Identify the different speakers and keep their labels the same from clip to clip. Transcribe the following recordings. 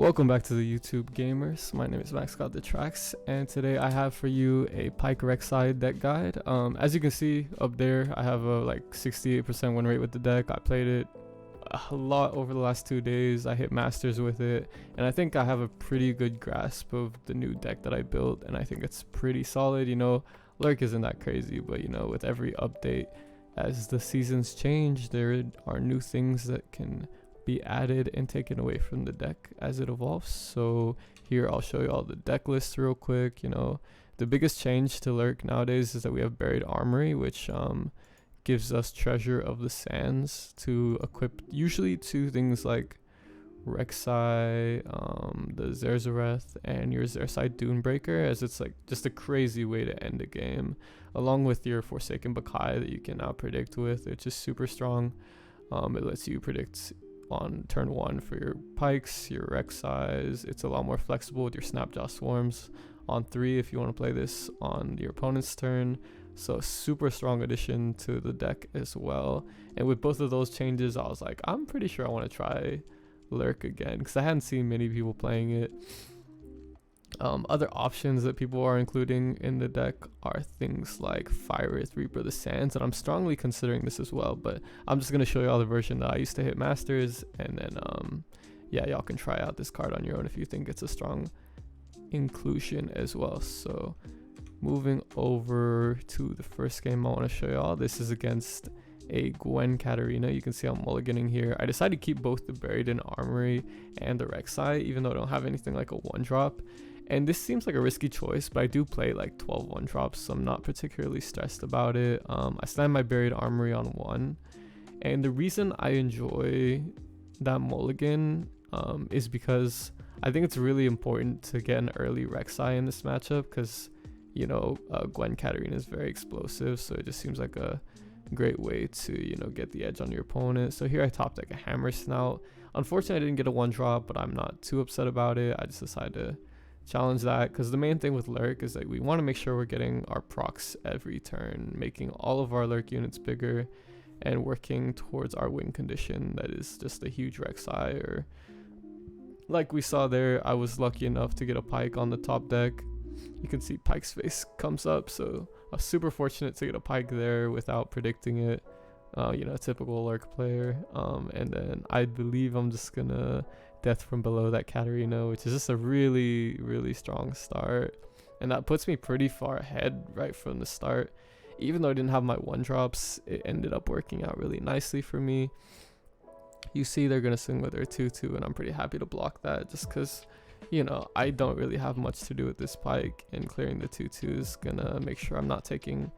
Speaker 1: Welcome back to the YouTube gamers. My name is Max Got the Tracks, and today I have for you a Pike Rek'Sai deck guide. As you can see up there, I have a like 68% win rate with the deck. I played it a lot over the last 2 days. I hit masters with it, and I think I have a pretty good grasp of the new deck that I built, and I think it's pretty solid. You know, LURK isn't that crazy, but you know, with every update, as the seasons change, there are new things that can be added and taken away from the deck as it evolves. So here I'll show you all the deck lists real quick. You know, the biggest change to LURK nowadays is that we have Buried Armory, which gives us Treasure of the Sands to equip usually to things like Rek'Sai, the Zerzareth, and your Zersai Dunebreaker, as it's like just a crazy way to end a game, along with your Forsaken Bakai that you can now predict with, which is super strong. It lets you predict on turn 1 for your pikes, your Rek'Sais. It's a lot more flexible with your Snapjaw Swarms on 3 if you want to play this on your opponent's turn. So super strong addition to the deck as well. And with both of those changes, I was like, I'm pretty sure I want to try LURK again, because I hadn't seen many people playing it. Other options that people are including in the deck are things like Firewraith, Reaper of the Sands, and I'm strongly considering this as well, but I'm just going to show you all the version that I used to hit masters, and then yeah, y'all can try out this card on your own if you think it's a strong inclusion as well. So moving over to the first game I want to show y'all, this is against a Gwen Katarina. You can see I'm mulliganing here. I decided to keep both the Buried in Armory and the Rek'Sai, even though I don't have anything like a 1-drop. And this seems like a risky choice, but I do play like 12 1-drops, so I'm not particularly stressed about it. I stand my Buried Armory on 1. And the reason I enjoy that mulligan is because I think it's really important to get an early Rek'Sai in this matchup, because, you know, Gwen Katarina is very explosive, so it just seems like a great way to, you know, get the edge on your opponent. So here I top deck a Hammer Snout. Unfortunately, I didn't get a 1-drop, but I'm not too upset about it. I just decided to challenge that, because the main thing with LURK is that we want to make sure we're getting our procs every turn, making all of our LURK units bigger and working towards our win condition that is just a huge Rek'Sai. Or like we saw there, I was lucky enough to get a Pike on the top deck. You can see Pike's face comes up, so I was super fortunate to get a Pike there without predicting it. You know, a typical LURK player. And then I believe I'm just gonna Death from Below that Katarina, which is just a really, really strong start. And that puts me pretty far ahead right from the start. Even though I didn't have my 1-drops, it ended up working out really nicely for me. You see they're gonna swing with their 2-2, and I'm pretty happy to block that, just because, you know, I don't really have much to do with this Pike, and clearing the 2-2 is gonna make sure I'm not taking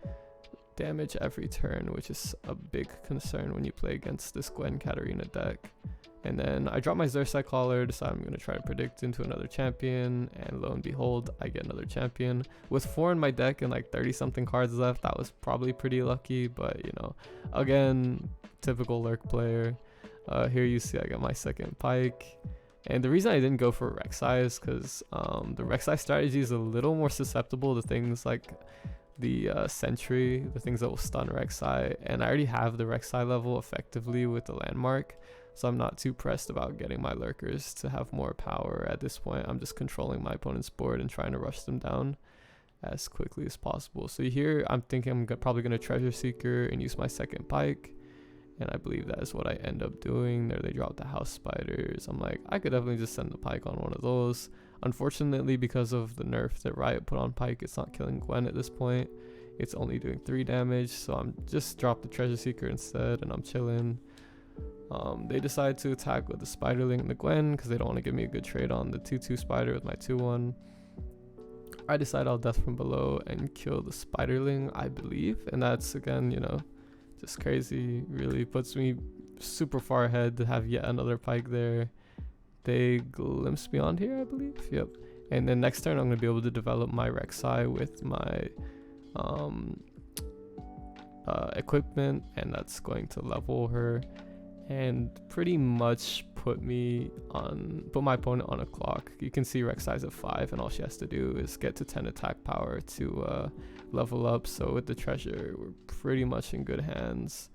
Speaker 1: damage every turn, which is a big concern when you play against this Gwen Katarina deck. And then I drop my Zersai Collar, decide I'm going to try to predict into another champion, and lo and behold, I get another champion. With 4 in my deck and like 30 something cards left, that was probably pretty lucky, but you know, again, typical LURK player. Here you see I got my second Pike. And the reason I didn't go for Rek'Sai is because the Rek'Sai strategy is a little more susceptible to things like the Sentry, the things that will stun Rek'Sai, and I already have the Rek'Sai level effectively with the Landmark, so I'm not too pressed about getting my lurkers to have more power at this point. I'm just controlling my opponent's board and trying to rush them down as quickly as possible. So here I'm thinking I'm probably going to Treasure Seeker and use my second Pike, and I believe that is what I end up doing. There they drop the House Spiders. I'm like, I could definitely just send the Pike on one of those. Unfortunately, because of the nerf that Riot put on Pike, it's not killing Gwen at this point. It's only doing 3 damage, so I'm just drop the Treasure Seeker instead, and I'm chilling. They decide to attack with the Spiderling and the Gwen, because they don't want to give me a good trade on the 2-2 Spider with my 2-1. I decide I'll Death from Below and kill the Spiderling, I believe, and that's, again, you know, just crazy. Really puts me super far ahead to have yet another Pike there. They glimpse beyond here, I believe. Yep. And then next turn I'm going to be able to develop my Rek'Sai with my equipment, and that's going to level her and pretty much put my opponent on a clock. You can see Rek'Sai's at 5, and all she has to do is get to 10 attack power to level up. So with the treasure, we're pretty much in good hands.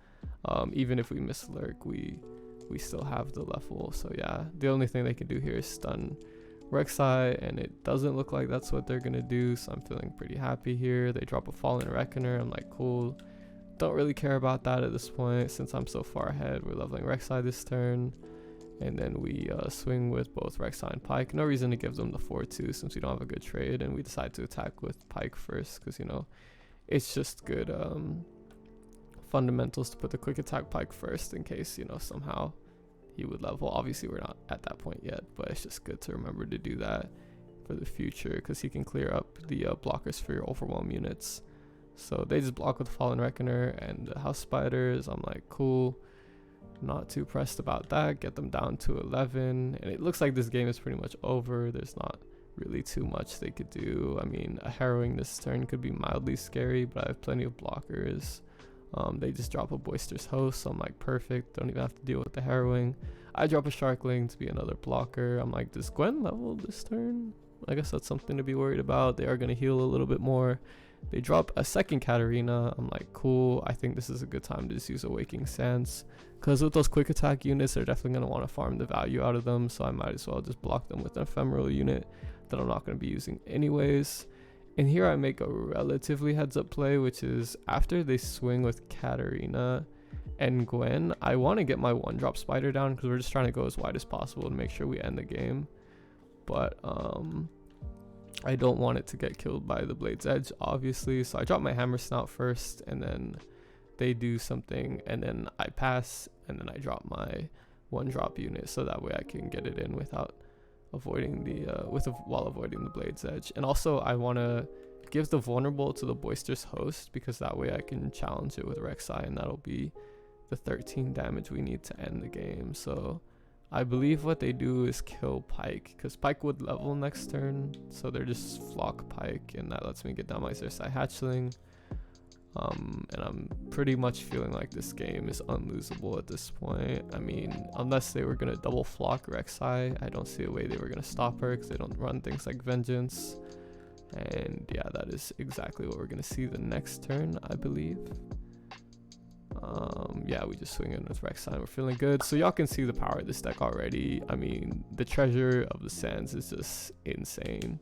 Speaker 1: Even if we miss LURK, we we still have the level. So yeah, the only thing they can do here is stun Rek'Sai, and it doesn't look like that's what they're gonna do, so I'm feeling pretty happy here. They drop a Fallen Reckoner. I'm like, cool. Don't really care about that at this point since I'm so far ahead. We're leveling Rek'Sai this turn, and then we swing with both Rek'Sai and Pyke. No reason to give them the 4-2 since we don't have a good trade, and we decide to attack with Pyke first because, you know, it's just good fundamentals to put the quick attack Pyke first in case, you know, somehow he would level. Obviously we're not at that point yet, but it's just good to remember to do that for the future because he can clear up the blockers for your overwhelm units. So they just block with Fallen Reckoner and the House Spiders. I'm like, cool, not too pressed about that. Get them down to 11, and it looks like this game is pretty much over. There's not really too much they could do. I mean, a harrowing this turn could be mildly scary, but I have plenty of blockers. They just drop a Boisterous Host, so I'm like, perfect, don't even have to deal with the harrowing. I drop a Sharkling to be another blocker. I'm like, does Gwen level this turn? I guess that's something to be worried about. They are going to heal a little bit more. They drop a second Katarina. I'm like, cool, I think this is a good time to just use Awakening Sands, because with those quick attack units, they're definitely going to want to farm the value out of them, so I might as well just block them with an ephemeral unit that I'm not going to be using anyways. And here I make a relatively heads up play, which is after they swing with Katarina and Gwen, I want to get my 1-drop spider down because we're just trying to go as wide as possible to make sure we end the game. But I don't want it to get killed by the Blade's Edge, obviously. So I drop my Hammer Snout first, and then they do something, and then I pass, and then I drop my 1-drop unit so that way I can get it in without avoiding the while avoiding the Blade's Edge. And also I want to give the vulnerable to the Boisterous Host because that way I can challenge it with Rek'Sai, and that'll be the 13 damage we need to end the game. So I believe what they do is kill Pyke because Pyke would level next turn, so they're just flock Pyke, and that lets me get down my Xerxai Hatchling. And I'm pretty much feeling like this game is unlosable at this point. I mean, unless they were going to double flock Rek'Sai, I don't see a way they were going to stop her because they don't run things like Vengeance. And yeah, that is exactly what we're going to see the next turn, I believe. Yeah, we just swing in with Rek'Sai. We're feeling good. So y'all can see the power of this deck already. I mean, the treasure of the sands is just insane.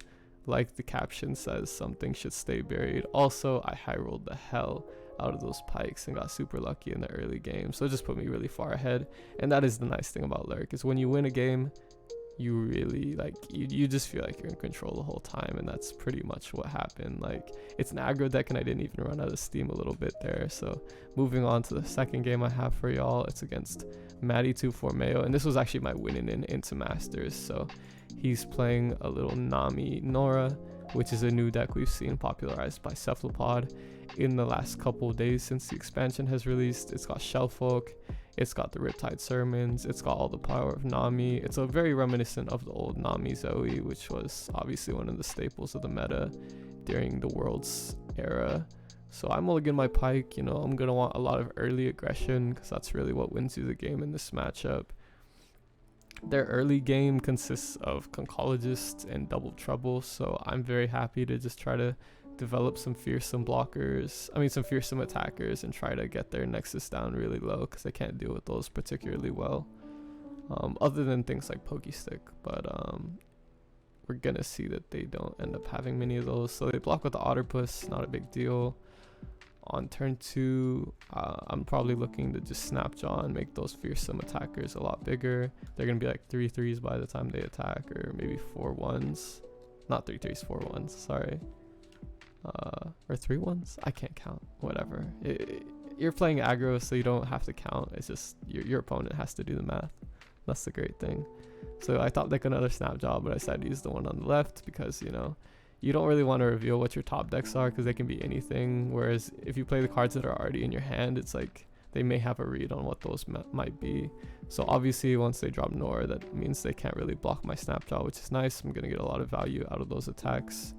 Speaker 1: Like the caption says, something should stay buried. Also, I high rolled the hell out of those Pikes and got super lucky in the early game, so it just put me really far ahead. And that is the nice thing about LURK, is when you win a game, you really like you just feel like you're in control the whole time, and that's pretty much what happened. Like, it's an aggro deck and I didn't even run out of steam a little bit there. So moving on to the second game I have for y'all, it's against Maddie2Formeo, and this was actually my winning in into Masters. So he's playing a little Nami Nora, which is a new deck we've seen popularized by Cephalopod in the last couple of days since the expansion has released. It's got Shellfolk, it's got the Riptide Sermons, it's got all the power of Nami. It's a very reminiscent of the old Nami Zoe, which was obviously one of the staples of the meta during the Worlds era. So I mulligan my Pyke. You know, I'm going to want a lot of early aggression because that's really what wins you the game in this matchup. Their early game consists of Conchologist and Double Trouble, so I'm very happy to just try to develop some fearsome blockers, some fearsome attackers, and try to get their Nexus down really low because they can't deal with those particularly well, other than things like Pokestick. But we're gonna see that they don't end up having many of those, so they block with the Otterpuss, not a big deal. On turn 2, I'm probably looking to just Snapjaw and make those fearsome attackers a lot bigger. They're going to be like 3/3s by the time they attack, or maybe 4/1s. Not 3/3s, 4/1s, sorry. Or 3/1s? I can't count. Whatever. You're playing aggro, so you don't have to count. It's just your opponent has to do the math. That's the great thing. So I thought like another Snapjaw, but I decided to use the one on the left because, you know, you don't really want to reveal what your top decks are because they can be anything. Whereas if you play the cards that are already in your hand, it's like they may have a read on what those might be. So obviously once they drop Nora, that means they can't really block my Snapjaw, which is nice. I'm going to get a lot of value out of those attacks.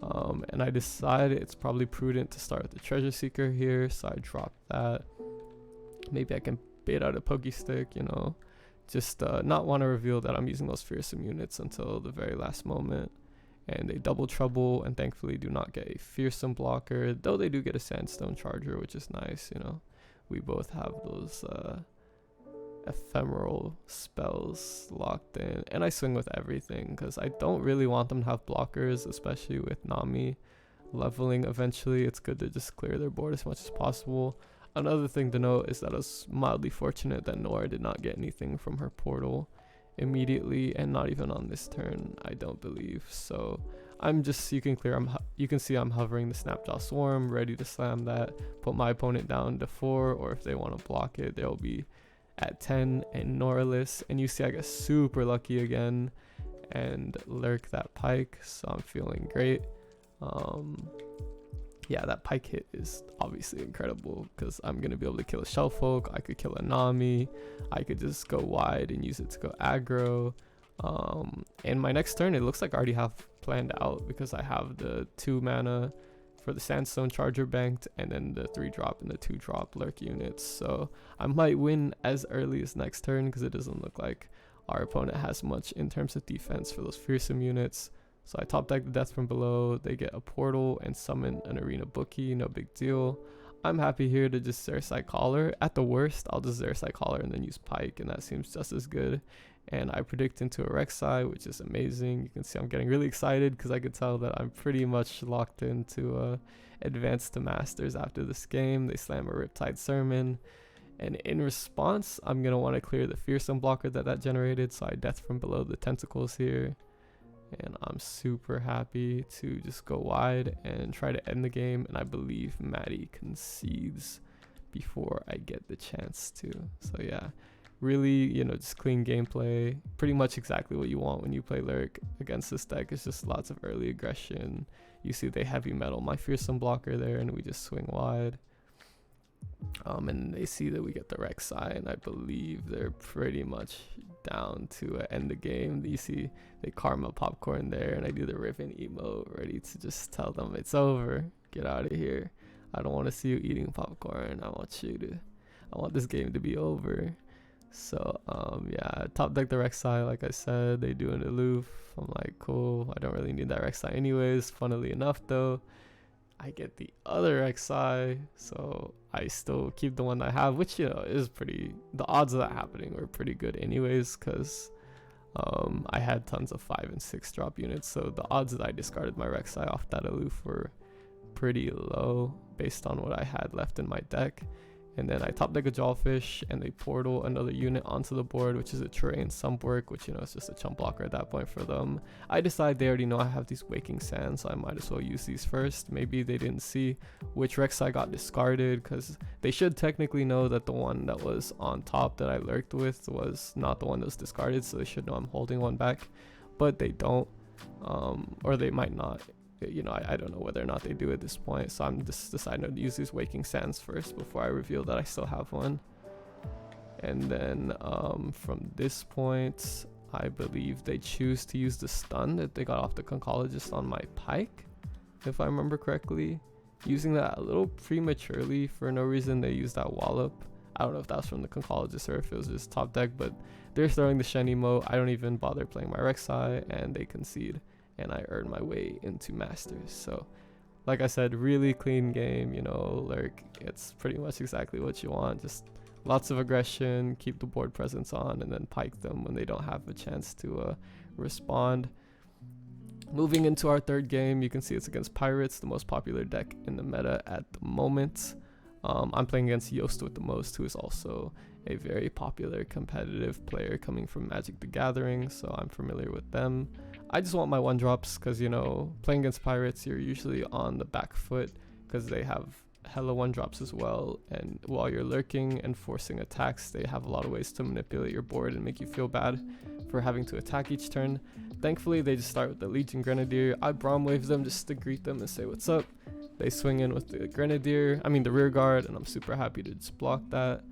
Speaker 1: And I decided it's probably prudent to start with the Treasure Seeker here, so I drop that. Maybe I can bait out a Pokestick, you know, just not want to reveal that I'm using those fearsome units until the very last moment. And they Double Trouble, and thankfully do not get a fearsome blocker, though they do get a Sandstone Charger, which is nice. You know, we both have those ephemeral spells locked in, and I swing with everything because I don't really want them to have blockers, especially with Nami leveling eventually. It's good to just clear their board as much as possible. Another thing to note is that I was mildly fortunate that Nora did not get anything from her portal immediately, and not even on this turn, I don't believe. So I'm just, you can see I'm hovering the Snapjaw Swarm, ready to slam that, put my opponent down to 4, or if they want to block it, they'll be at 10 and Noraless. And you see I get super lucky again and lurk that pike, so I'm feeling great. Yeah, that pike hit is obviously incredible because I'm going to be able to kill a Shellfolk, I could kill a Nami, I could just go wide and use it to go aggro. And my next turn, it looks like I already have planned out because I have the 2 mana for the Sandstone Charger banked, and then the 3-drop and the 2-drop lurk units. So I might win as early as next turn because it doesn't look like our opponent has much in terms of defense for those fearsome units. So I top deck the Death from Below, they get a portal and summon an Arena Bookie, no big deal. I'm happy here to just Xerxite Collar. At the worst, I'll just Xerxite Collar and then use Pike, and that seems just as good. And I predict into a Rek'Sai, which is amazing. You can see I'm getting really excited because I could tell that I'm pretty much locked into Advance to Masters after this game. They slam a Riptide Sermon. And in response, I'm going to want to clear the Fearsome blocker that generated, so I Death from Below the Tentacles here. And I'm super happy to just go wide and try to end the game. And I believe Maddie concedes before I get the chance to. So yeah, really, just clean gameplay. Pretty much exactly what you want when you play Lurk against this deck. It's just lots of early aggression. You see they heavy metal my Fearsome blocker there, and we just swing wide. And they see that we get the Rek'Sai, and I believe they're pretty much down to end the game. You see they Karma Popcorn there, and I do the Riven emote, ready to just tell them it's over. Get out of here. I don't want to see you eating popcorn. I want this game to be over. So yeah, top deck the Rek'Sai, like I said. They do an aloof. I'm like, cool, I don't really need that Rek'Sai anyways. Funnily enough though, I get the other Rek'Sai, so I still keep the one I have, which is pretty, the odds of that happening were pretty good anyways, because I had tons of 5 and 6 drop units, so the odds that I discarded my Rek'Sai off that aloof were pretty low based on what I had left in my deck. And then I top deck a Jawfish, and they portal another unit onto the board, which is a Terrain Sumpwork, which is just a chump blocker at that point for them. I decide they already know I have these Waking Sands, so I might as well use these first. Maybe they didn't see which Rek'Sai got discarded, because they should technically know that the one that was on top that I lurked with was not the one that was discarded, so they should know I'm holding one back, but they don't, or they might not. I don't know whether or not they do at this point, so I'm just deciding to use these Waking Sands first before I reveal that I still have one. And then from this point, I believe they choose to use the stun that they got off the Conchologist on my Pike, if I remember correctly. Using that a little prematurely for no reason. They used that Wallop. I don't know if that was from the Conchologist or if it was just top deck, but they're throwing the Shen emote. I don't even bother playing my Rek'Sai, and they concede. And I earn my way into Masters. So like I said, really clean game. Lurk, it's pretty much exactly what you want. Just lots of aggression, keep the board presence on, and then pike them when they don't have a chance to respond. Moving into our third game, you can see it's against Pirates, the most popular deck in the meta at the moment. I'm playing against Yost with the most, who is also a very popular competitive player coming from Magic the Gathering, so I'm familiar with them. I just want my 1-drops because, playing against Pirates, you're usually on the back foot because they have hella 1-drops as well. And while you're lurking and forcing attacks, they have a lot of ways to manipulate your board and make you feel bad for having to attack each turn. Thankfully, they just start with the Legion Grenadier. I Braum Wave them just to greet them and say what's up. They swing in with the the rear guard, and I'm super happy to just block that.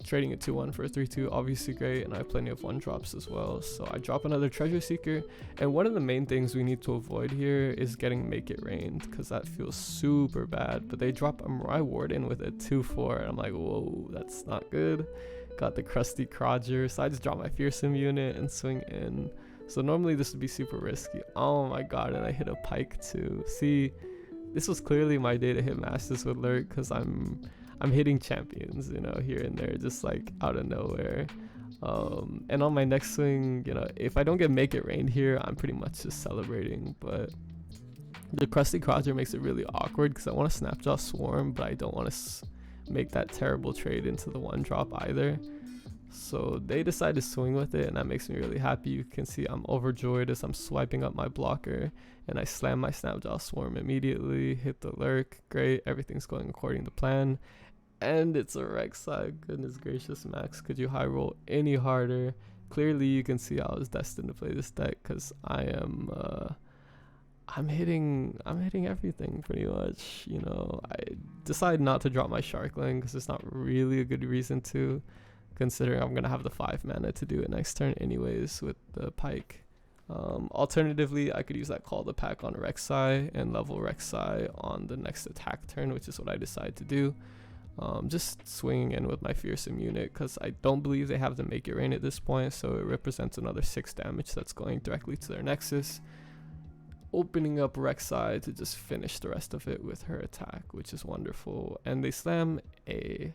Speaker 1: Trading a 2-1 for a 3-2, obviously great, and I have plenty of 1-drops as well. So I drop another Treasure Seeker, and one of the main things we need to avoid here is getting Make It Rained, because that feels super bad. But they drop a Mirai Warden with a 2-4, and I'm like, whoa, that's not good. Got the Crusty Crodger, so I just drop my Fearsome unit and swing in. So normally this would be super risky. Oh my god, and I hit a Pike too. See, this was clearly my day to hit Masters with Lurk, because I'm I'm hitting champions, you know, here and there, just like out of nowhere. And on my next swing, you know, if I don't get Make It Rain here, I'm pretty much just celebrating. But the Crusty Crowdger makes it really awkward because I want to Snapjaw Swarm, but I don't want to make that terrible trade into the 1-drop either. So they decide to swing with it, and that makes me really happy. You can see I'm overjoyed as I'm swiping up my blocker, and I slam my Snapjaw Swarm immediately, hit the lurk. Great, everything's going according to plan. And it's a Rek'Sai. Goodness gracious, Max, could you high roll any harder? Clearly you can see I was destined to play this deck, because I'm hitting everything pretty much. You know, I decided not to drop my Sharkling because it's not really a good reason to, considering I'm gonna have the 5 mana to do it next turn anyways with the Pike. Alternatively, I could use that Call the Pack on Rek'Sai and level Rek'Sai on the next attack turn, which is what I decided to do. Just swinging in with my Fearsome unit because I don't believe they have the Make It Rain at this point, so it represents another 6 damage that's going directly to their Nexus, opening up Rek'Sai to just finish the rest of it with her attack, which is wonderful. And they slam a,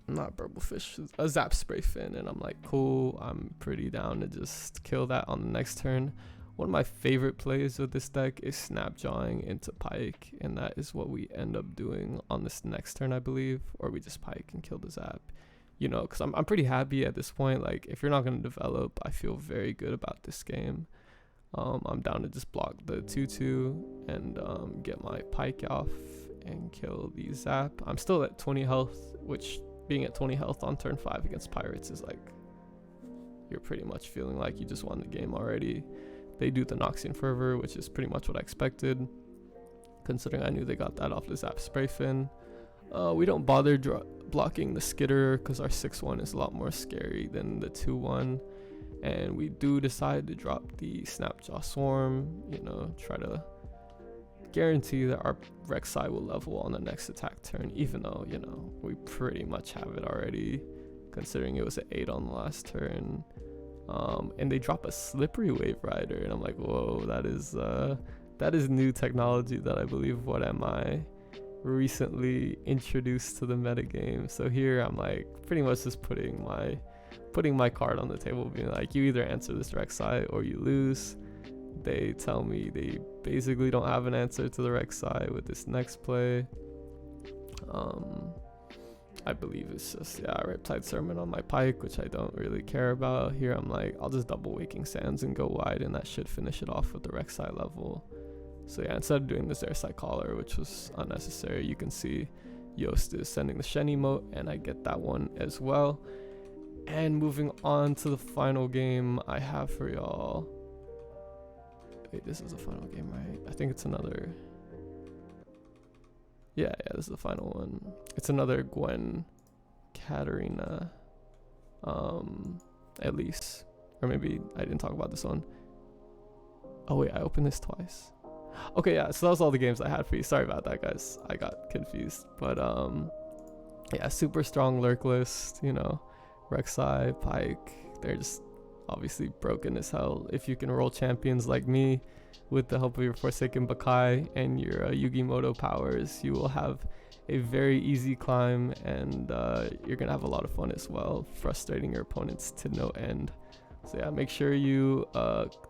Speaker 1: not Burblefish, a Zap Spray Fin, and I'm like, cool, I'm pretty down to just kill that on the next turn. One of my favorite plays with this deck is Snapjawing into Pike, and that is what we end up doing on this next turn, I believe, or we just Pike and kill the Zap. You know, because I'm pretty happy at this point. Like, if you're not going to develop, I feel very good about this game. I'm down to just block the 2/2 and get my Pike off and kill the Zap. I'm still at 20 health, which being at 20 health on turn 5 against Pirates is like, you're pretty much feeling like you just won the game already. They do the Noxian Fervor, which is pretty much what I expected, considering I knew they got that off the Zap Spray Fin. We don't bother blocking the Skitter because our 6/1 is a lot more scary than the 2/1. And we do decide to drop the Snapjaw Swarm, you know, try to guarantee that our Rek'Sai will level on the next attack turn, even though, you know, we pretty much have it already, considering it was an 8 on the last turn. And they drop a Slippery Wave Rider, and I'm like, whoa, that is new technology that I believe What Am I recently introduced to the metagame. So here I'm like pretty much just putting my card on the table, being like, you either answer this Rek'Sai or you lose. They tell me they basically don't have an answer to the Rek'Sai with this next play. I believe it's just, yeah, Riptide Sermon on my Pike, which I don't really care about. Here I'm like, I'll just double Waking Sands and go wide, and that should finish it off with the Rek'Sai level. So yeah, instead of doing this Airside Collar, which was unnecessary, you can see Yost is sending the Shen emote, and I get that one as well. And moving on to the final game I have for y'all. Wait, this is the final game, right? I think it's another... Yeah, this is the final one. It's another Gwen Katarina, at least. Or maybe I didn't talk about this one. Oh wait, I opened this twice. Okay, yeah, so that was all the games I had for you. Sorry about that, guys. I got confused. But yeah, super strong lurk list, you know. Rek'Sai, Pike, they're just obviously broken as hell. If you can roll champions like me with the help of your Forsaken Bakai and your Yugimoto powers, you will have a very easy climb, and you're gonna have a lot of fun as well, frustrating your opponents to no end. So yeah, make sure you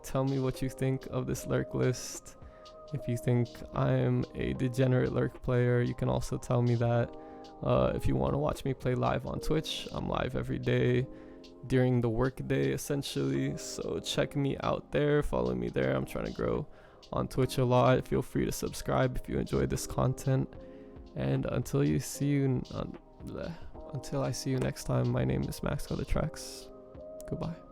Speaker 1: tell me what you think of this lurk list. If you think I'm a degenerate lurk player, you can also tell me that. If you want to watch me play live on Twitch, I'm live every day during the work day essentially, so check me out there, follow me there. I'm trying to grow on Twitch a lot. Feel free to subscribe if you enjoy this content, and until I see you next time, my name is Max Got the Tracks. Goodbye.